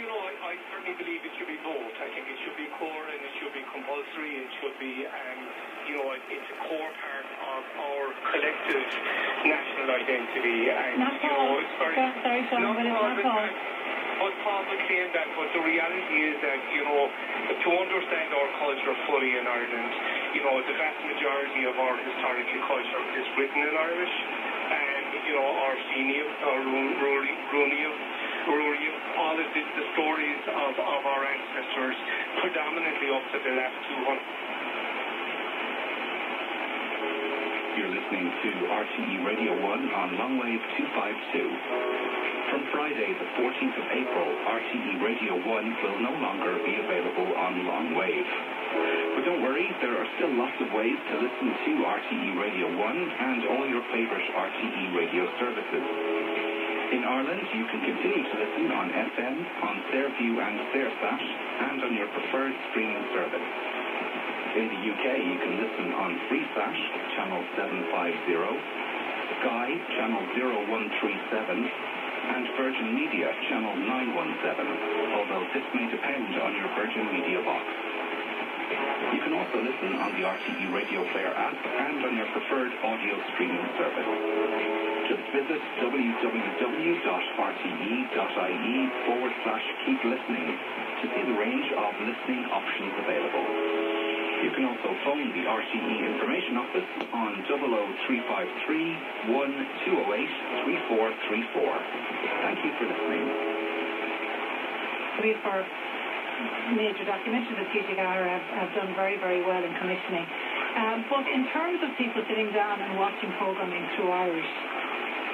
I certainly believe it should be both. I think it should be core and it should be compulsory. It should be, it's a core part of our collective national identity. And, not Paul. Sorry, Sean, but it's not Paul. But Paul would claim that, but the reality is that, to understand our culture fully in Ireland, the vast majority of our historical culture is written in Irish. And, our Fenium, our Runium, all of the stories of our ancestors, predominantly up to the last 200. You're listening to RTE Radio 1 on Longwave 252. From Friday, the 14th of April, RTE Radio 1 will no longer be available on Longwave. But don't worry, there are still lots of ways to listen to RTE Radio 1 and all your favorite RTE radio services. In Ireland, you can continue to listen on FM, on Fairview and Sairsat, and on your preferred streaming service. In the UK, you can listen on Freesat, channel 750, Sky, channel 0137, and Virgin Media, channel 917, although this may depend on your Virgin Media box. You can also listen on the RTE Radio Player app and on your preferred audio streaming service. Just visit www.rte.ie/keep listening to see the range of listening options available. You can also phone the RTE Information Office on 00353 1208 3434. Thank you for listening. For major documentaries that TGR have done very, very well in commissioning. But in terms of people sitting down and watching programming through Irish,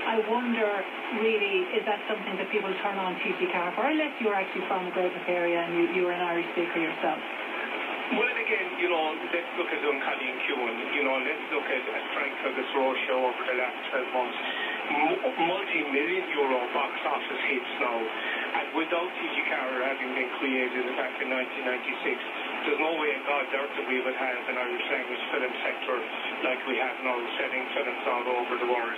I wonder, really, is that something that people turn on TGR for, unless you're actually from a Gaelic area and you're an Irish speaker yourself? Well, again, let's look at Duncolly and Kewan. Let's look at Frank Fergus Road show over the last 12 months. Multi-million euro box office hits now. And without TGR having been created back in 1996, there's no way in God's earth that we would have an Irish language film sector like we have now, selling films all over the world.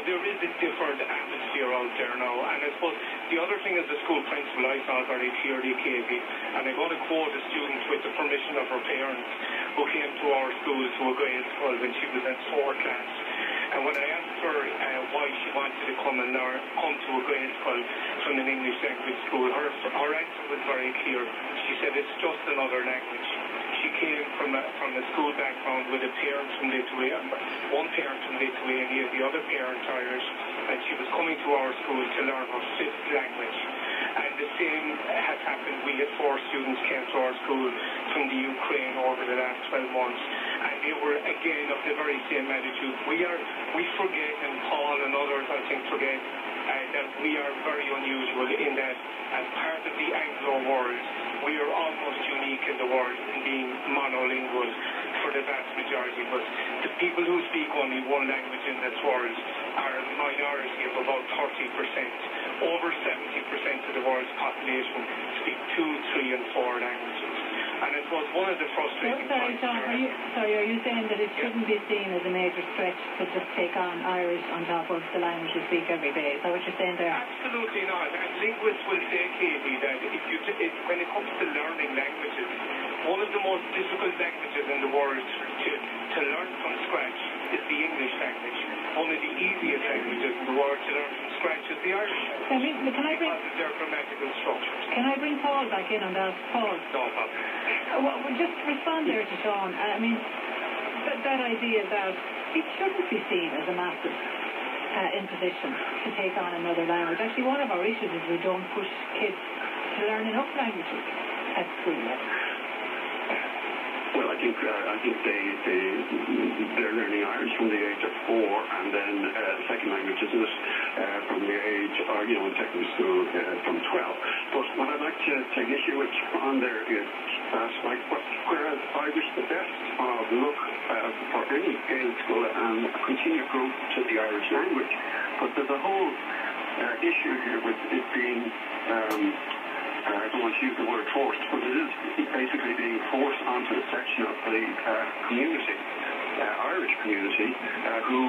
There is a different atmosphere out there now. And I suppose the other thing is the school principal, I saw very clearly, Katie, and I'm going to quote a student with the permission of her parents who came to our school to a grade school when she was in 4th class. And when I asked her why she wanted to come to a grade school from an English language school, her answer was very clear. She said it's just another language. She came from a school background with a parent from Lithuania, one parent from Lithuania, the other parent Irish, and she was coming to our school to learn her 5th language. And the same has happened. We had 4 students came to our school from the Ukraine over the last 12 months, and they were again of the very same attitude. We forget, and Paul and others I think forget, that we are very unusual in that as part of the Anglo world, we are almost unique in the world in being monolingual for the vast majority. But the people who speak only one language in this world are a minority of about 30%. Over 70% of the world's population speak 2, 3, and 4 languages. And it was one of the frustrating points. Sorry, John, are you saying that it shouldn't be seen as a major stretch to just take on Irish on top of the language you speak every day? Is that what you're saying there? Absolutely not. And linguists will say, Katie, that when it comes to learning languages, one of the most difficult languages in the world to learn from scratch is the English language. One of the easiest languages in the world to learn from scratch is the Irish language. Because of their grammatical structures. Can I bring Paul back in on that? Paul? No problem. Well, just respond there to Sean. I mean, that idea that it shouldn't be seen as a massive imposition to take on another language. Actually, one of our issues is we don't push kids to learn enough languages at school level. Well, I think they're learning Irish from the age of 4, and then second language, isn't it, from the age, in secondary school from 12. But what I'd like to take issue with on there is whereas I wish the best of luck for any Gaelic school and continued growth to the Irish language, but there's a whole issue here with it being I don't want to use the word forced, but it is basically being forced onto a section of the community, Irish community, who